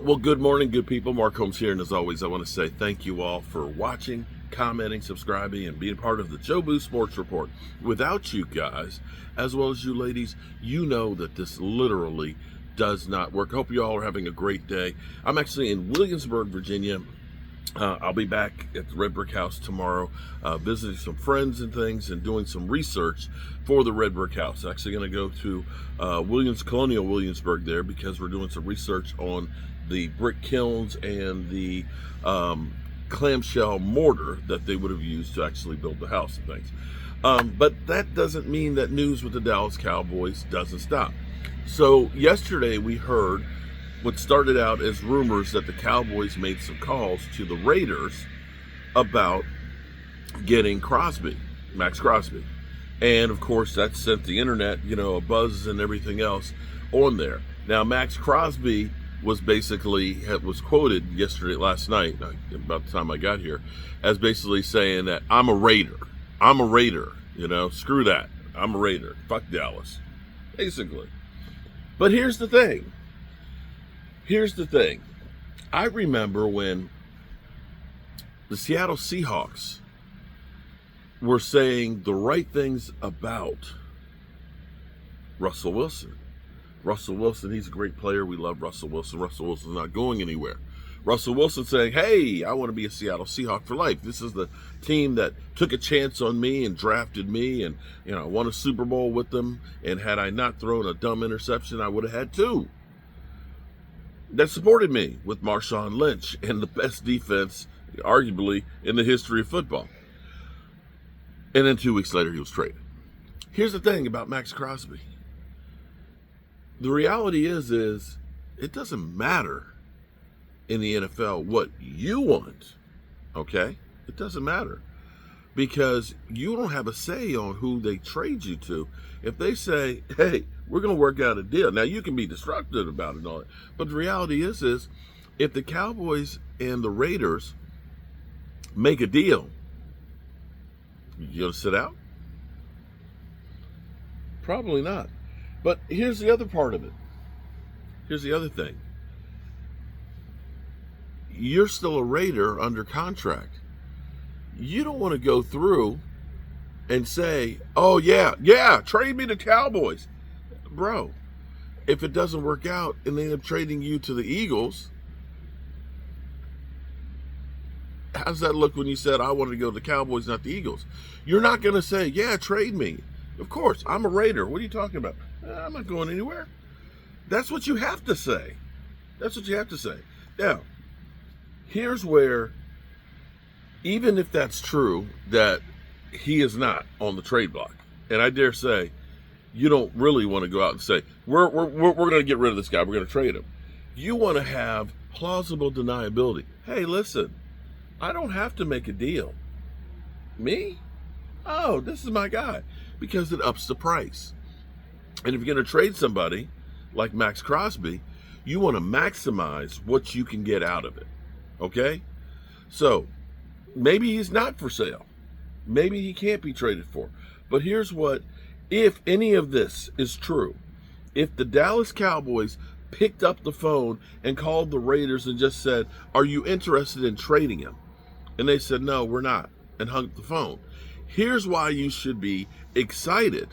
Well, good morning, good people. Mark Holmes here, and as always, I want to say thank you all for watching, commenting, subscribing, and being part of the Joe Boo Sports Report. Without you guys, as well as you ladies, you know that this literally does not work. I hope you all are having a great day. I'm actually in Williamsburg, Virginia. I'll be back at the Red Brick House tomorrow, visiting some friends and things and doing some research for the Red Brick House. Actually going to go to Colonial Williamsburg there because we're doing some research on the brick kilns and the clamshell mortar that they would have used to actually build the house and things. But that doesn't mean that news with the Dallas Cowboys doesn't stop. So yesterday we heard what started out as rumors that the Cowboys made some calls to the Raiders about getting Crosby, Maxx Crosby. And of course that sent the internet, a buzz and everything else on there. Now Maxx Crosby was quoted last night, about the time I got here, as basically saying that I'm a Raider, screw that. I'm a Raider. Fuck Dallas, basically. But here's the thing. I remember when the Seattle Seahawks were saying the right things about Russell Wilson. Russell Wilson, he's a great player. We love Russell Wilson. Russell Wilson's not going anywhere. Russell Wilson saying, hey, I want to be a Seattle Seahawk for life. This is the team that took a chance on me and drafted me and, won a Super Bowl with them. And had I not thrown a dumb interception, I would have had two. That supported me with Marshawn Lynch and the best defense, arguably, in the history of football. And then 2 weeks later, he was traded. Here's the thing about Maxx Crosby. The reality is it doesn't matter in the NFL what you want, okay? It doesn't matter because you don't have a say on who they trade you to. If they say, hey, we're going to work out a deal. Now, you can be destructive about it and all that, but the reality is if the Cowboys and the Raiders make a deal, you going to sit out? Probably not. But here's the other part of it. Here's the other thing. You're still a Raider under contract. You don't want to go through and say, oh, yeah, trade me to Cowboys. Bro, if it doesn't work out and they end up trading you to the Eagles, how's that look when you said, I wanted to go to the Cowboys, not the Eagles? You're not going to say, yeah, trade me. Of course, I'm a Raider. What are you talking about? I'm not going anywhere. That's what you have to say. Now, here's where, even if that's true, that he is not on the trade block, and I dare say, you don't really want to go out and say, we're going to get rid of this guy. We're going to trade him. You want to have plausible deniability. Hey, listen, I don't have to make a deal. Me? Oh, this is my guy. Because it ups the price. And if you're going to trade somebody like Maxx Crosby, you want to maximize what you can get out of it. Okay? So, maybe he's not for sale. Maybe he can't be traded for. But here's what, if any of this is true, if the Dallas Cowboys picked up the phone and called the Raiders and just said, are you interested in trading him? And they said, no, we're not, and hung up the phone. Here's why you should be excited.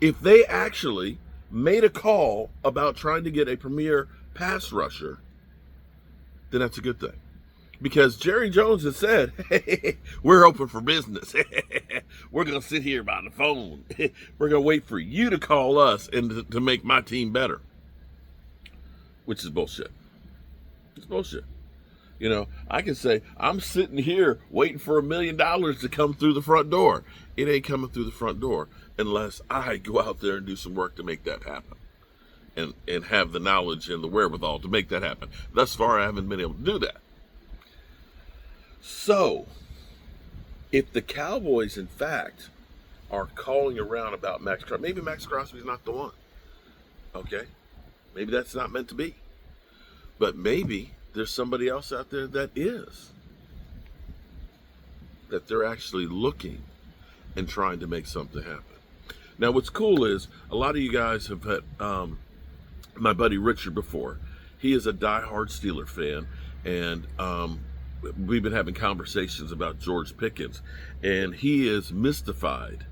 If they actually made a call about trying to get a premier pass rusher, then that's a good thing. Because Jerry Jones has said, hey, we're open for business. We're going to sit here by the phone. We're going to wait for you to call us and to make my team better. Which is bullshit. It's bullshit. I can say, I'm sitting here waiting for $1 million to come through the front door. It ain't coming through the front door unless I go out there and do some work to make that happen. And have the knowledge and the wherewithal to make that happen. Thus far, I haven't been able to do that. So, if the Cowboys, in fact, are calling around about Maxx Crosby, maybe Maxx Crosby's not the one. Okay? Maybe that's not meant to be. But maybe there's somebody else out there that is. That they're actually looking and trying to make something happen. Now, what's cool is a lot of you guys have had my buddy Richard before, He is a diehard Steeler fan, and we've been having conversations about George Pickens, and he is mystified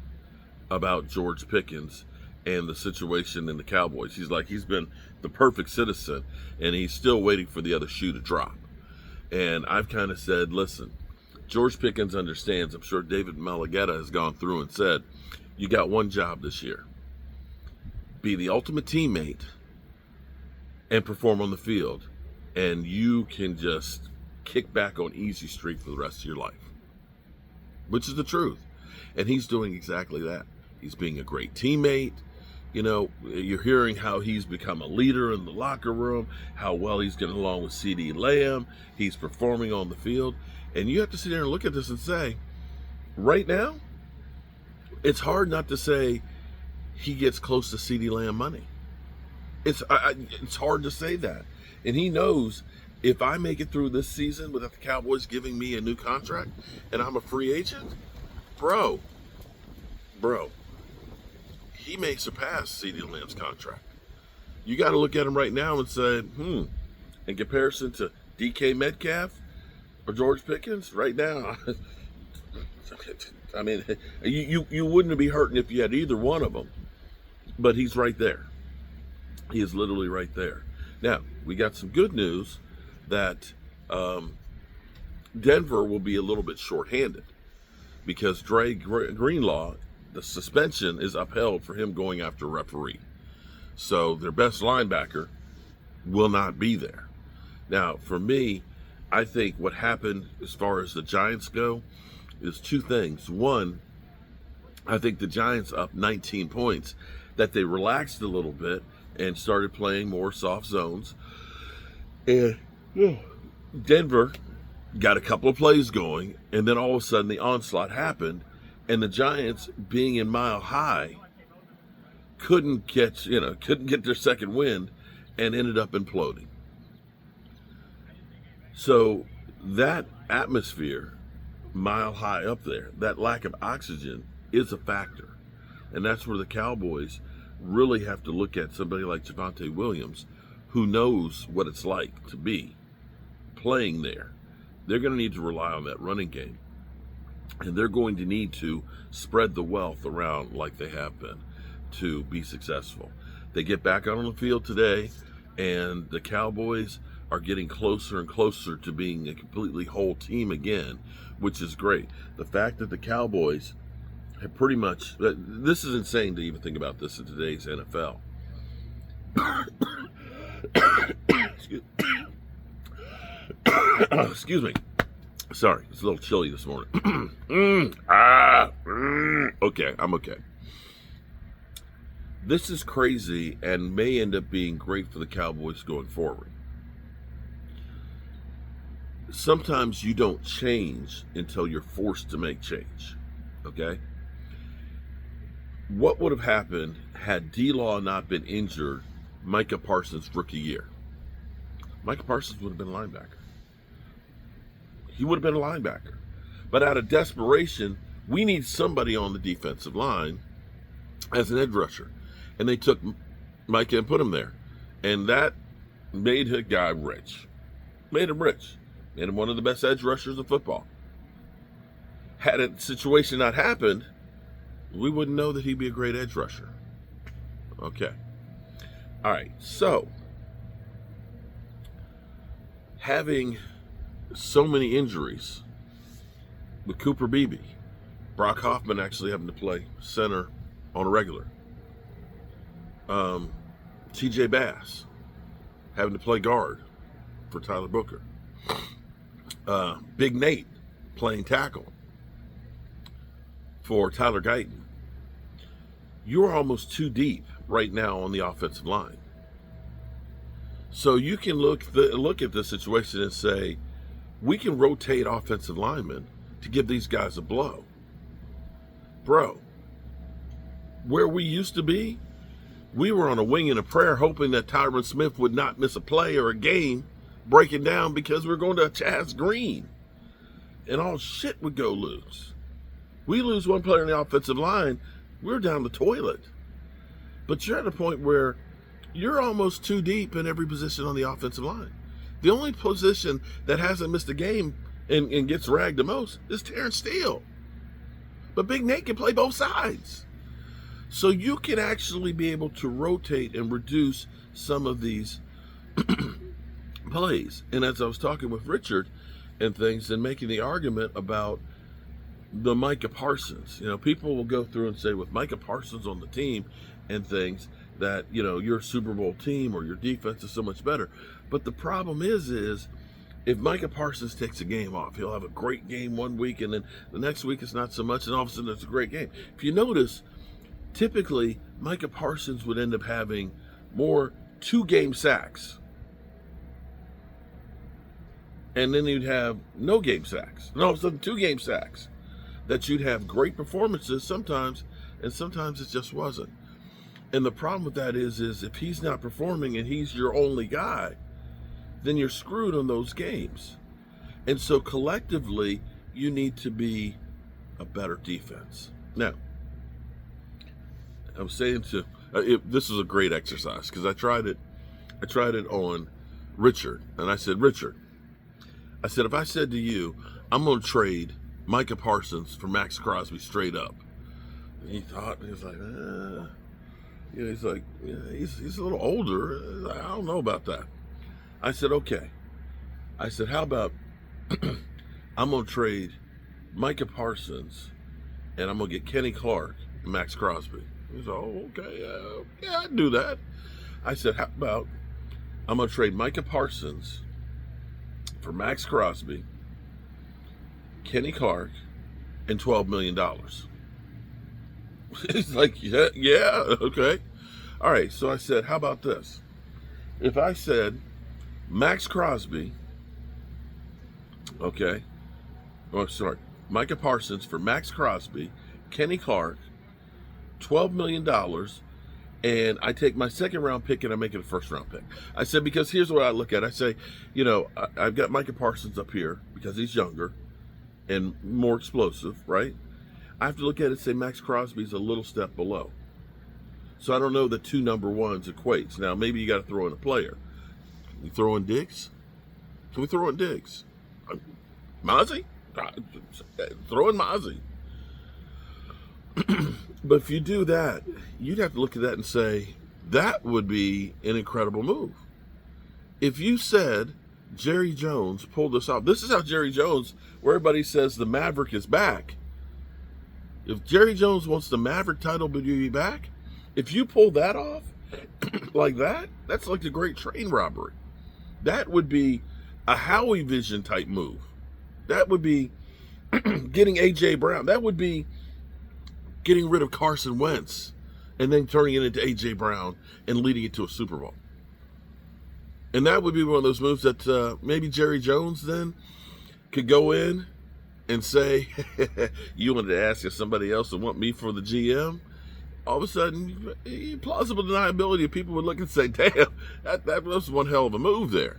about George Pickens and the situation in the Cowboys. He's like, he's been the perfect citizen, and he's still waiting for the other shoe to drop. And I've kind of said, listen, George Pickens understands. I'm sure David Malagetta has gone through and said, you got one job this year. Be the ultimate teammate and perform on the field, and you can just kick back on easy street for the rest of your life, which is the truth. And he's doing exactly that. He's being a great teammate. You know, you're hearing how he's become a leader in the locker room, how well he's getting along with CD Lamb. He's performing on the field. And you have to sit there and look at this and say, right now, it's hard not to say he gets close to CD Lamb money. It's hard to say that. And he knows, if I make it through this season without the Cowboys giving me a new contract and I'm a free agent, bro, he may surpass CeeDee Lamb's contract. You got to look at him right now and say, in comparison to DK Metcalf or George Pickens, right now, I mean, you wouldn't be hurting if you had either one of them, but he's right there. He is literally right there. Now, we got some good news that Denver will be a little bit shorthanded because Dre Greenlaw, the suspension is upheld for him going after a referee. So their best linebacker will not be there. Now, for me, I think what happened as far as the Giants go is two things. One, I think the Giants up 19 points, that they relaxed a little bit and started playing more soft zones. And Denver got a couple of plays going, and then all of a sudden the onslaught happened, and the Giants, being in Mile High, couldn't get their second wind and ended up imploding. So that atmosphere, Mile High up there, that lack of oxygen is a factor. And that's where the Cowboys really have to look at somebody like Javonte Williams, who knows what it's like to be playing there. They're going to need to rely on that running game. And they're going to need to spread the wealth around like they have been to be successful. They get back out on the field today, and the Cowboys are getting closer and closer to being a completely whole team again, which is great. The fact that the Cowboys have pretty much, this is insane to even think about this in today's NFL. Excuse me. Sorry, it's a little chilly this morning. Okay, I'm okay. This is crazy and may end up being great for the Cowboys going forward. Sometimes you don't change until you're forced to make change, okay? What would have happened had D-Law not been injured Micah Parsons' rookie year? Micah Parsons would have been a linebacker. He would have been a linebacker. But out of desperation, we need somebody on the defensive line as an edge rusher. And they took Micah and put him there. And that made a guy rich. Made him rich. Made him one of the best edge rushers in football. Had a situation not happened, we wouldn't know that he'd be a great edge rusher. Okay. All right. So, having so many injuries with Cooper Beebe, Brock Hoffman actually having to play center on a regular, TJ Bass having to play guard for Tyler Booker, Big Nate playing tackle for Tyler Guyton. You're almost too deep right now on the offensive line. So you can look at the situation and say, we can rotate offensive linemen to give these guys a blow. Bro, where we used to be, we were on a wing and a prayer hoping that Tyron Smith would not miss a play or a game breaking down because we're going to Chaz Green. And all shit would go loose. We lose one player in the offensive line, we're down the toilet. But you're at a point where you're almost too deep in every position on the offensive line. The only position that hasn't missed a game and gets ragged the most is Terrence Steele. But Big Nate can play both sides. So you can actually be able to rotate and reduce some of these plays. And as I was talking with Richard and things and making the argument about the Micah Parsons, people will go through and say with Micah Parsons on the team and things that, your Super Bowl team or your defense is so much better. But the problem is if Micah Parsons takes a game off, he'll have a great game one week and then the next week it's not so much and all of a sudden it's a great game. If you notice, typically Micah Parsons would end up having more 2-game sacks. And then you'd have no game sacks. And all of a sudden 2-game sacks. That you'd have great performances sometimes, and sometimes it just wasn't. And the problem with that is if he's not performing and he's your only guy, then you're screwed on those games. And so collectively, you need to be a better defense. Now, I was saying this is a great exercise because I tried it on Richard. And I said, Richard, if I said to you, I'm going to trade Micah Parsons for Maxx Crosby straight up. And he thought, he was like, he's a little older. I don't know about that. I said, okay. I said, how about I'm going to trade Micah Parsons and I'm going to get Kenny Clark and Maxx Crosby. He said, oh, okay. Yeah, I'd do that. I said, how about I'm going to trade Micah Parsons for Maxx Crosby, Kenny Clark, and $12 million. He's like, yeah, okay. All right, so I said, how about this? If I said Maxx Crosby, Micah Parsons for Maxx Crosby, Kenny Clark, $12 million, and I take my second round pick and I make it a first round pick. I said, because here's what I look at. I say, I've got Micah Parsons up here because he's younger and more explosive, right? I have to look at it and say Maxx Crosby's a little step below. So I don't know that 2 number ones equates. Now, maybe you got to throw in a player. Can we throw in Diggs? Mozzie? Throw in Mozzie. But if you do that, you'd have to look at that and say, that would be an incredible move. If you said Jerry Jones pulled this off, this is how Jerry Jones, where everybody says the Maverick is back. If Jerry Jones wants the Maverick title to be back, if you pull that off like that, that's like the Great Train Robbery. That would be a Howie Vision type move. That would be getting A.J. Brown. That would be getting rid of Carson Wentz and then turning it into A.J. Brown and leading it to a Super Bowl. And that would be one of those moves that maybe Jerry Jones then could go in and say, you wanted to ask if somebody else would want me for the GM. All of a sudden, plausible deniability of people would look and say, damn, that was one hell of a move there.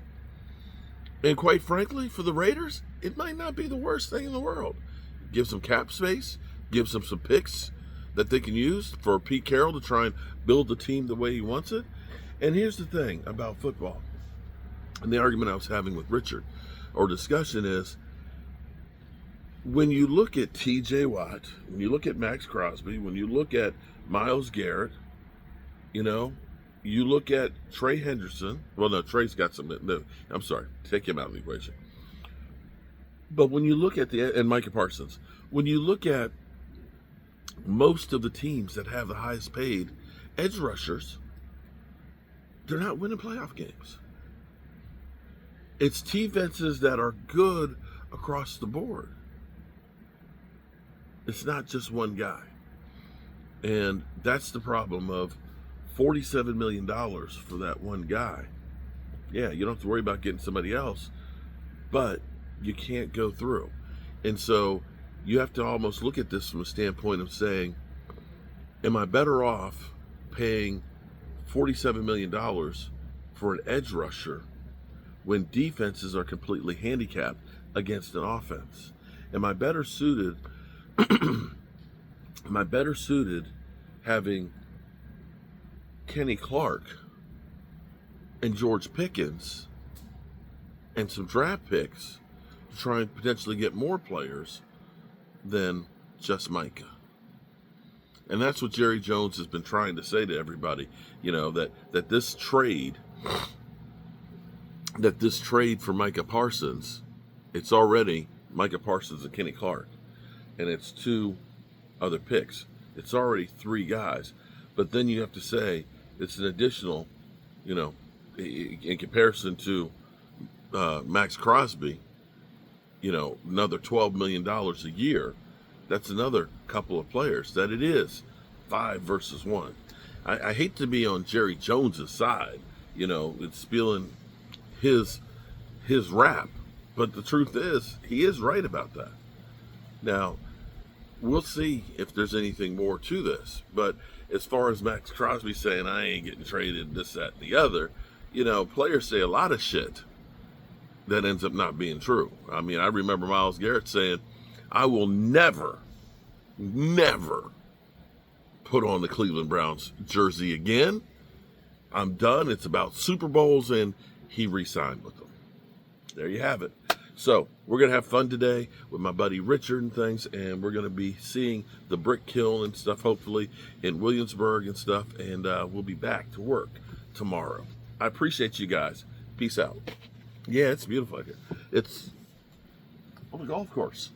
And quite frankly, for the Raiders, it might not be the worst thing in the world. Give some cap space, give some picks that they can use for Pete Carroll to try and build the team the way he wants it. And here's the thing about football, and the argument I was having with Richard, or discussion is, when you look at T.J. Watt, when you look at Maxx Crosby, when you look at Myles Garrett, you look at Trey Henderson. Well, no, Trey's got some. No, I'm sorry, take him out of the equation. But when you look at and Micah Parsons, when you look at most of the teams that have the highest paid edge rushers, they're not winning playoff games. It's defenses that are good across the board. It's not just one guy. And that's the problem of $47 million for that one guy. Yeah, you don't have to worry about getting somebody else, but you can't go through. And so you have to almost look at this from a standpoint of saying, am I better off paying $47 million for an edge rusher when defenses are completely handicapped against an offense? Am I better suited having Kenny Clark and George Pickens and some draft picks to try and potentially get more players than just Micah. And that's what Jerry Jones has been trying to say to everybody, that this trade for Micah Parsons, it's already Micah Parsons and Kenny Clark, and it's 2 other picks. It's already 3 guys. But then you have to say it's an additional, in comparison to Maxx Crosby, another $12 million a year. That's another couple of players that it is 5 versus 1. I hate to be on Jerry Jones's side, it's spilling his rap, but the truth is he is right about that. Now, we'll see if there's anything more to this, but as far as Maxx Crosby saying I ain't getting traded, this, that, and the other, players say a lot of shit that ends up not being true. I mean, I remember Myles Garrett saying, I will never put on the Cleveland Browns jersey again. I'm done. It's about Super Bowls, and he re-signed with them. There you have it. So we're going to have fun today with my buddy Richard and things, and we're going to be seeing the brick kiln and stuff, hopefully, in Williamsburg and stuff, and we'll be back to work tomorrow. I appreciate you guys. Peace out. Yeah, it's beautiful out here. It's on a golf course.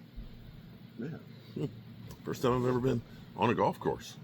Yeah. First time I've ever been on a golf course.